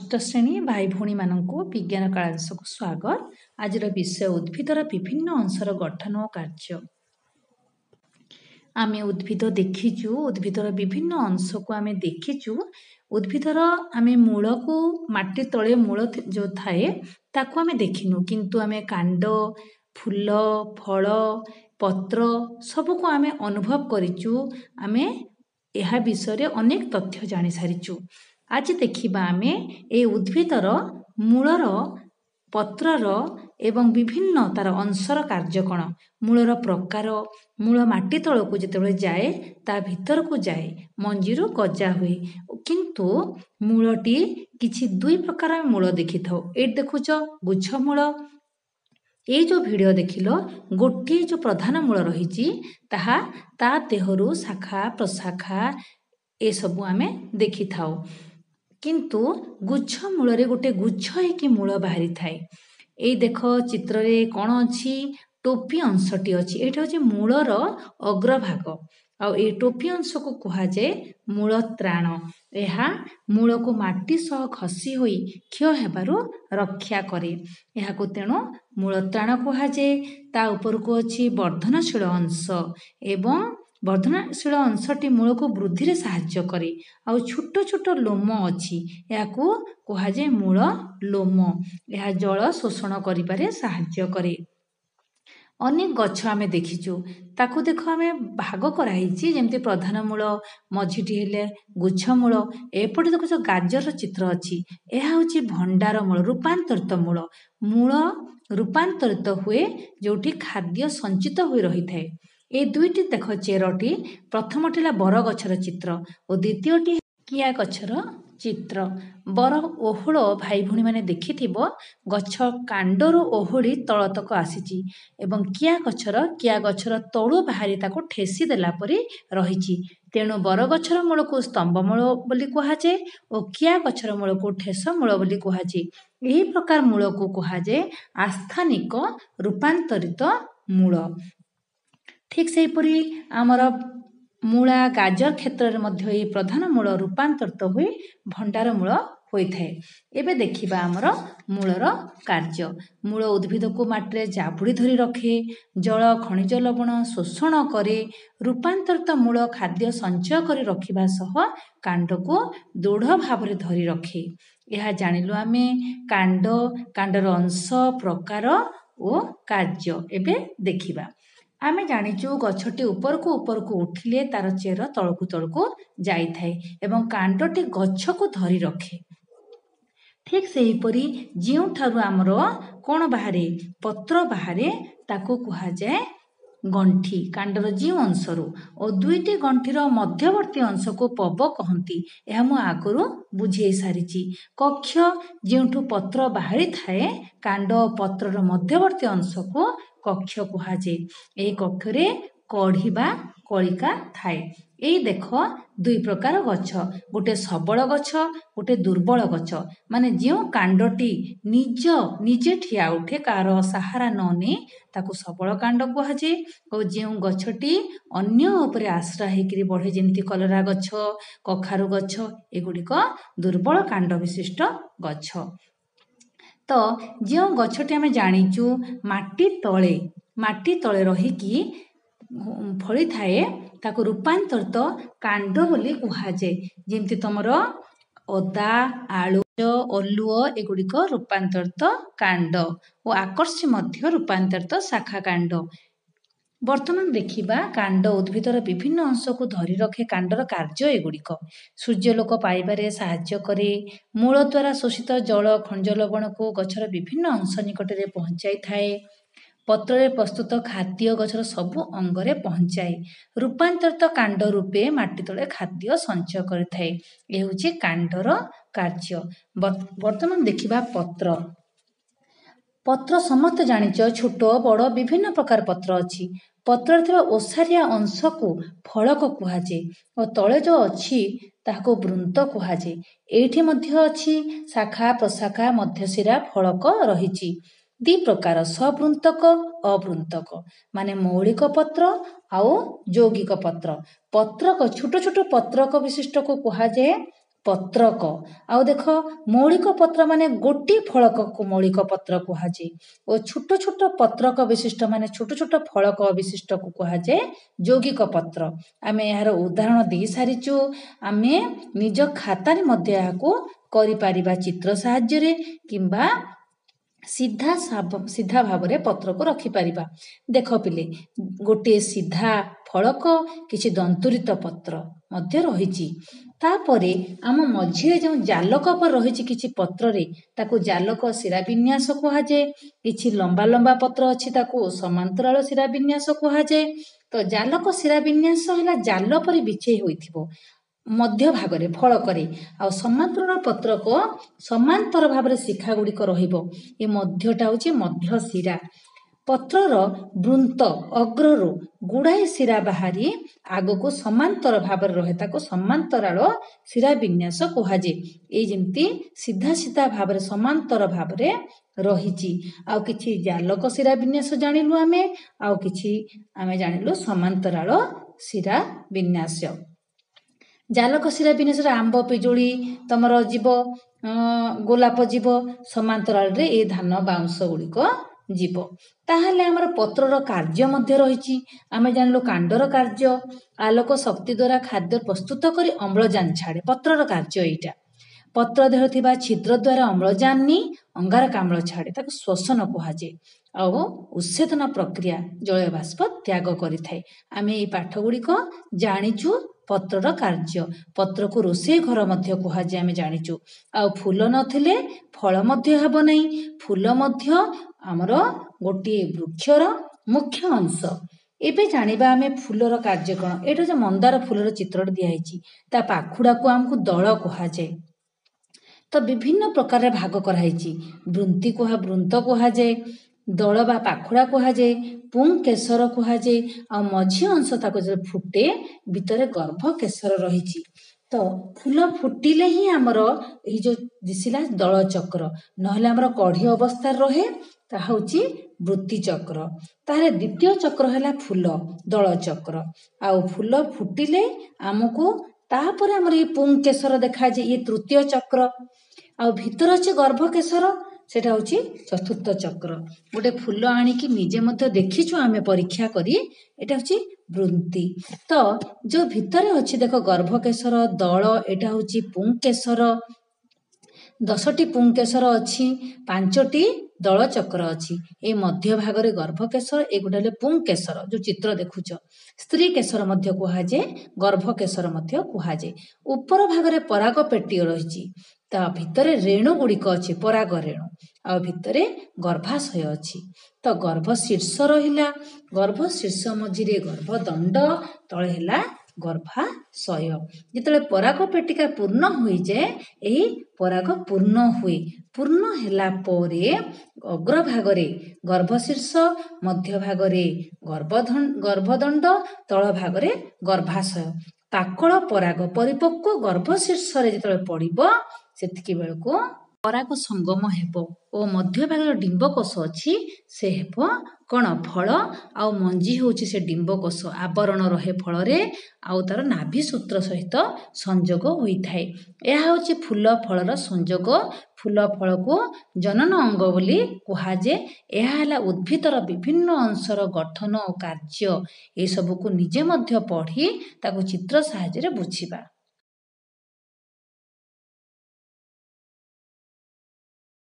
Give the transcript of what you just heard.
षष्ठ श्रेणी भाई भौणी मानक विज्ञान कालांश को स्वागत। आज विषय उद्भिदर विभिन्न अंशर गठन और कार्य। आम उद्भिद देखीचु, उद्भिदर विभिन्न अंश को आम देखीचु। उद्भिदर आम मूल को माटी तले मूल जो थाए ताकू आम देखिनु, किंतु आम कांड, फूल, फल, पत्र सबको आम अनुभव करिचु। आम यह विषय अनेक तथ्य जानी सारिचु। आज देखिबा आमे ए उद्भिदर मूलर, पत्रर एवं विभिन्न तार अंशर कार्य कण, मूलर प्रकार, मूल माटी तलकू जेतेबेले जाए ता भीतर को जाए मंजीरु गजा हुए, किंतु मूलटी किछि दुई प्रकार मूल देखि थाउ। ए देखुच गुच्छ मूल। ये जो वीडियो देखिलो गोटे जो प्रधान मूल रही ताहा ता देहरु शाखा प्रशाखा ए सबु आमे देखि थाउ, किंतु गुच्छ मूल गोटे गुच्छ होइकी मूल बाहरी थाए। ए देख चित्र रे कौन अच्छी टोपी अंशटी अच्छी, एटा होची मूलर अग्रभाग। आ ए टोपी अंश को कहा जाए मूल त्राण। यह मूल को माटी सह खसी होई क्षय हेबारु रक्षा करे। यह को तेणु मूल त्राण कहा जाए। ता ऊपर को अच्छी वर्धनशील अंश एवं वर्धनशील अंशटी मूल को वृद्धि रे सहाय्य करे। आ छोट छोट लोम अच्छी, या कहा जाए मूल लोम। यह जल शोषण करिबारे सहाय्य करे। अनेक गछ आमे देखिचु, ताकू देख आमे भाग कराइछि, जेमति प्रधान मूल, मझिटी हेले गुच्छ मूल। एपटे देखुछ गाजर चित्र अछि, एहा होछि भंडार मूल, रूपांतरित मूल। मूल रूपांतरित हुए जोठी खाद्य संचित होई रही थाए। ए दुईटी देख चेरटी, प्रथमटी ला बर गछर चित्र और द्वितीयटी किया गछर चित्र। बर ओहळ भाई भौणी माने देखिथिबो, गछ कांडरू ओहळी तळ तक आसीची एवं किया गछर तळु बाहरी ताको ठेसी देला परी रहिची। तेणु बर गछर मूल को स्तंभ मूल बोली कहा जाए और किया गछर मूल को ठेस मूल बोली कहा जाए। एही प्रकार मूल को कहा जाए आस्थानिक रूपांतरित मूल। ठीक सेहीपरि आमर मूला गाजर क्षेत्र में प्रधान मूल रूपांतरित हुई भंडार मूल होता है। एबे देखिबा आमर मूलर कार्य। मूल उद्भिद को माटी जाबुड़ी धरी रखे, जल खनिज लवण शोषण करे, रूपांतरित मूल खाद्य संचय करी रखिबा सह कांड को दृढ़ भाव में धरी रखे। यह जानिलु आमे कांड, कांडर अंश, प्रकार और कार्य। एबे देखिबा आमे जानिचु गछटी ऊपर को उठिले तार चेर तलकू जाई थाए एवं कांडटी गछ को धरी रखे। ठीक सेहीपरि जिउठारु आमर कोण बाहरे, पत्र बाहरे, ताको कहा जाए गंठी। कांडर जीव अंशरू और दुईटी गंठीर मध्यवर्ती अंश को पब कहती। यह मु आगरू बुझे सारिची। कक्ष जिउठू पत्र बाहरी थाए, कांड पत्रर मध्यवर्ती अंश को कक्ष कहा जाए। एही कक्षरे कढ़ी बा कलिका थाए। एही देख दुई प्रकार गछ, गोटे सबल गछ, गोटे दुर्बल गछ। माने जो कांडटी निजे ठिया उठे, कार सहारा न ने, ताकू सबल कांड कहा जाए। और जो गछटी अन्य उपरे आश्रा हेकरी बढ़े, जेमती कलरा गछ, कखारु गछ, एगुड़िक दुर्बल कांड विशिष्ट गछ। तो जो गछटी आमे जानिचु माटी तले रहीकि फली थाए, ताको रूपांतरित कांड बोली कहा जाए। जेमती तमर अदा, आलू, ओलुओ एगुड़िक रूपांतरित कांड और आकर्षी मध्य रूपांतरित शाखा कांड। वर्तमान देखिबा कांड उद्भिदर विभिन्न अंश को धरी रखे। कांडर कार्य एगुड़िक सूर्यलोक पाइबारे सहाय्य करे, मूल द्वारा शोषित जल खनिज लवण को गछर विभिन्न अंश निकट में पहुंचाई थाए, पत्र प्रस्तुत खाद्य गछर सबु अंगरे पहुंचाए, रूपांतरित कांड रूपे माटी तले खाद्य संचय करिथाए। ए होची कांडर कार्य। वर्तमान देखिबा पत्र। पत्र समस्त जानिच, छोट बड़ विभिन्न प्रकार पत्र अछि। पत्र थिबा ओसारिया अंश को फलक कहा जाए और तले जो अछि ताको वृंत कहा जाए। एठी मध्य अछि शाखा प्रशाखा मध्यशिरा फलक रहिछि। दी प्रकार, सवृंतक, अवृंतक, माने मौलिक पत्र आउ यौगिक पत्र। पत्रक छोट छोट पत्रक विशिष्ट को कहा जाए ପତ୍ରକ। ଆଉ ଦେଖ ମୌଳିକ ପତ୍ର ମାନେ ଗୋଟିଏ ଫଳକକୁ ମୌଳିକ ପତ୍ର କୁହାଯାଏ ଓ ଛୋଟ ଛୋଟ ପତ୍ରକ ବିଶିଷ୍ଟ ମାନେ ଛୋଟ ଛୋଟ ଫଳକ ବିଶିଷ୍ଟକୁ କୁହାଯାଏ ଯୌଗିକ ପତ୍ର। ଆମେ ଏହାର ଉଦାହରଣ ଦେଇ ସାରିଛୁ। ଆମେ ନିଜ ଖାତାରେ ମଧ୍ୟ ଏହାକୁ କରିପାରିବା ଚିତ୍ର ସାହାଯ୍ୟରେ କିମ୍ବା ସିଧା ଭାବରେ ପତ୍ରକୁ ରଖିପାରିବା। ଦେଖ ପିଲେ, ଗୋଟିଏ ସିଧା ଫଳକ କିଛି ଦନ୍ତୁରିତ ପତ୍ର ମଧ୍ୟ ରହିଛି। ତାପରେ ଆମ ମଝିରେ ଯେଉଁ ଜାଲକ ରହିଛି କିଛି ପତ୍ରରେ ତାକୁ ଜାଲକ ଶିରା ବିନ୍ୟାସ କୁହାଯାଏ। କିଛି ଲମ୍ବା ଲମ୍ବା ପତ୍ର ଅଛି ତାକୁ ସମାନ୍ତରାଳ ଶିରା ବିନ୍ୟାସ କୁହାଯାଏ। ତ ଜାଲକ ଶିରା ବିନ୍ୟାସ ହେଲା ଜାଲ ପରି ବିଛେଇ ହୋଇଥିବ ମଧ୍ୟ ଭାଗରେ ଫଳକରେ, ଆଉ ସମାନ୍ତରାଳ ପତ୍ରକ ସମାନ୍ତର ଭାବରେ ଶିଖା ଗୁଡ଼ିକ ରହିବ। ଏ ମଧ୍ୟଟା ହେଉଛି ମଧ୍ୟ ଶିରା। ପତ୍ରର ବୃନ୍ତ ଅଗ୍ରରୁ ଗୁଡ଼ାଏ ଶିରା ବାହାରି ଆଗକୁ ସମାନ୍ତର ଭାବରେ ରହେ, ତାକୁ ସମାନ୍ତରାଳ ଶିରା ବିନ୍ୟାସ କୁହାଯାଏ। ଏଇ ଯେମିତି ସିଧା ସିଧା ଭାବରେ ସମାନ୍ତର ଭାବରେ ରହିଛି। ଆଉ କିଛି ଜାଲକ ଶିରା ବିନ୍ୟାସ ଜାଣିଲୁ ଆମେ, ଆଉ କିଛି ଆମେ ଜାଣିଲୁ ସମାନ୍ତରାଳ ଶିରା ବିନ୍ୟାସ। ଜାଲକ ଶିରା ବିନ୍ୟାସରେ ଆମ୍ବ ପିଜୁଳି ତମର ଯିବ, ଗୋଲାପ ଯିବ, ସମାନ୍ତରାଳରେ ଏ ଧାନ ବାଉଁଶ ଗୁଡ଼ିକ ଯିବ। ତାହେଲେ ଆମର ପତ୍ରର କାର୍ଯ୍ୟ ମଧ୍ୟ ରହିଛି। ଆମେ ଜାଣିଲୁ କାଣ୍ଡର କାର୍ଯ୍ୟ, ଆଲୋକ ଶକ୍ତି ଦ୍ୱାରା ଖାଦ୍ୟ ପ୍ରସ୍ତୁତ କରି ଅମ୍ଳଜାନ ଛାଡ଼େ। ପତ୍ରର କାର୍ଯ୍ୟ ଏଇଟା। ପତ୍ର ଦେହରେ ଥିବା ଛିଦ୍ର ଦ୍ୱାରା ଅମ୍ଳଜାନ ନେଇ ଅଙ୍ଗାରକାମ୍ଳ ଛାଡ଼େ, ତାକୁ ଶ୍ୱସନ କୁହାଯାଏ। ଆଉ ଉତ୍ସେଦନ ପ୍ରକ୍ରିୟା ଜଳୀୟ ବାଷ୍ପ ତ୍ୟାଗ କରିଥାଏ। ଆମେ ଏଇ ପାଠ ଗୁଡ଼ିକ ଜାଣିଛୁ ପତ୍ରର କାର୍ଯ୍ୟ। ପତ୍ରକୁ ରୋଷେଇ ଘର ମଧ୍ୟ କୁହାଯାଏ ଆମେ ଜାଣିଛୁ। ଆଉ ଫୁଲ ନଥିଲେ ଫଳ ମଧ୍ୟ ହେବ ନାହିଁ। ଫୁଲ ମଧ୍ୟ ଆମର ଗୋଟିଏ ବୃକ୍ଷର ମୁଖ୍ୟ ଅଂଶ। ଏବେ ଜାଣିବା ଆମେ ଫୁଲର କାର୍ଯ୍ୟ କ'ଣ। ଏଇଟା ଯେ ମନ୍ଦାର ଫୁଲର ଚିତ୍ରଟି ଦିଆହେଇଛି, ତା ପାଖୁଡ଼ାକୁ ଆମକୁ ଦଳ କୁହାଯାଏ। ତ ବିଭିନ୍ନ ପ୍ରକାରରେ ଭାଗ କରାହେଇଛି। ବୃନ୍ତ କୁହାଯାଏ, ଦଳ ବା ପାଖୁଡ଼ା କୁହାଯାଏ, ପୁଂକେଶର କୁହାଯାଏ। ଆଉ ମଝି ଅଂଶ ତାକୁ ଯେତେବେଳେ ଫୁଟେ ଭିତରେ ଗର୍ଭ କେଶର ରହିଛି। ତ ଫୁଲ ଫୁଟିଲେ ହିଁ ଆମର ଏଇ ଯୋଉ ଦିଶିଲା ଦଳ ଚକ୍ର, ନହେଲେ ଆମର କଢ଼ି ଅବସ୍ଥାରେ ରହେ, ତାହା ହେଉଛି ବୃତ୍ତି ଚକ୍ର। ତାହେଲେ ଦ୍ୱିତୀୟ ଚକ୍ର ହେଲା ଫୁଲ ଦଳ ଚକ୍ର। ଆଉ ଫୁଲ ଫୁଟିଲେ ଆମକୁ ତାପରେ ଆମର ଏଇ ପୁଂକେଶର ଦେଖାଯାଏ, ଇଏ ତୃତୀୟ ଚକ୍ର। ଆଉ ଭିତରେ ଅଛି ଗର୍ଭ କେଶର, ସେଟା ହେଉଛି ଚତୁର୍ଥ ଚକ୍ର। ଗୋଟେ ଫୁଲ ଆଣିକି ନିଜେ ମଧ୍ୟ ଦେଖିଛୁ ଆମେ ପରୀକ୍ଷା କରି, ଏଟା ହେଉଛି ବୃନ୍ତି। ତ ଯୋଉ ଭିତରେ ଅଛି ଦେଖ ଗର୍ଭକେଶର ଦଳ, ଏଟା ହେଉଛି ପୁଂକେଶର। 10ଟି ପୁଂକେଶର ଅଛି, 5ଟି ଦଳ ଚକ୍ର ଅଛି। ଏଇ ମଧ୍ୟ ଭାଗରେ ଗର୍ଭକେଶର, ଏଗୁଡ଼ା ହେଲେ ପୁଂକେଶର ଯୋଉ ଚିତ୍ର ଦେଖୁଛ। ସ୍ତ୍ରୀ କେଶର ମଧ୍ୟ କୁହାଯାଏ, ଗର୍ଭକେଶର ମଧ୍ୟ କୁହାଯାଏ। ଉପର ଭାଗରେ ପରାଗ ପେଟି ରହିଛି, ତା ଭିତରେ ରେଣୁ ଗୁଡ଼ିକ ଅଛି, ପରାଗ ରେଣୁ। ଆଉ ଭିତରେ ଗର୍ଭାଶୟ ଅଛି। ତ ଗର୍ଭ ଶୀର୍ଷ ରହିଲା, ଗର୍ଭ ଶୀର୍ଷ ମଝିରେ ଗର୍ଭଦଣ୍ଡ, ତଳେ ହେଲା ଗର୍ଭାଶୟ। ଯେତେବେଳେ ପରାଗ ପେଟିକା ପୂର୍ଣ୍ଣ ହୋଇଯାଏ, ଏହି ପରାଗ ପୂର୍ଣ୍ଣ ହୁଏ। ପୂର୍ଣ୍ଣ ହେଲା ପରେ ଅଗ୍ରଭାଗରେ ଗର୍ଭଶୀର୍ଷ, ମଧ୍ୟ ଭାଗରେ ଗର୍ଭଦଣ୍ଡ, ତଳ ଭାଗରେ ଗର୍ଭାଶୟ। ପାକଳ ପରାଗ ପରିପକ୍ୱ ଗର୍ଭଶୀର୍ଷରେ ଯେତେବେଳେ ପଡ଼ିବ, ସେତିକି ବେଳକୁ ପରାଗ ସଙ୍ଗମ ହେବ ଓ ମଧ୍ୟ ଭାଗରେ ଡିମ୍ବକୋଷ ଅଛି, ସେ ହେବ କ'ଣ ଫଳ। ଆଉ ମଞ୍ଜି ହେଉଛି ସେ ଡିମ୍ବକୋଷ, ଆବରଣ ରହେ ଫଳରେ, ଆଉ ତାର ନାଭି ସୂତ୍ର ସହିତ ସଂଯୋଗ ହୋଇଥାଏ। ଏହା ହେଉଛି ଫୁଲ ଫଳର ସଂଯୋଗ। ଫୁଲ ଫଳକୁ ଜନନ ଅଙ୍ଗ ବୋଲି କୁହାଯାଏ। ଏହା ହେଲା ଉଦ୍ଭିଦର ବିଭିନ୍ନ ଅଂଶର ଗଠନ ଓ କାର୍ଯ୍ୟ। ଏସବୁକୁ ନିଜେ ମଧ୍ୟ ପଢ଼ି ତାକୁ ଚିତ୍ର ସାହାଯ୍ୟରେ ବୁଝିବା।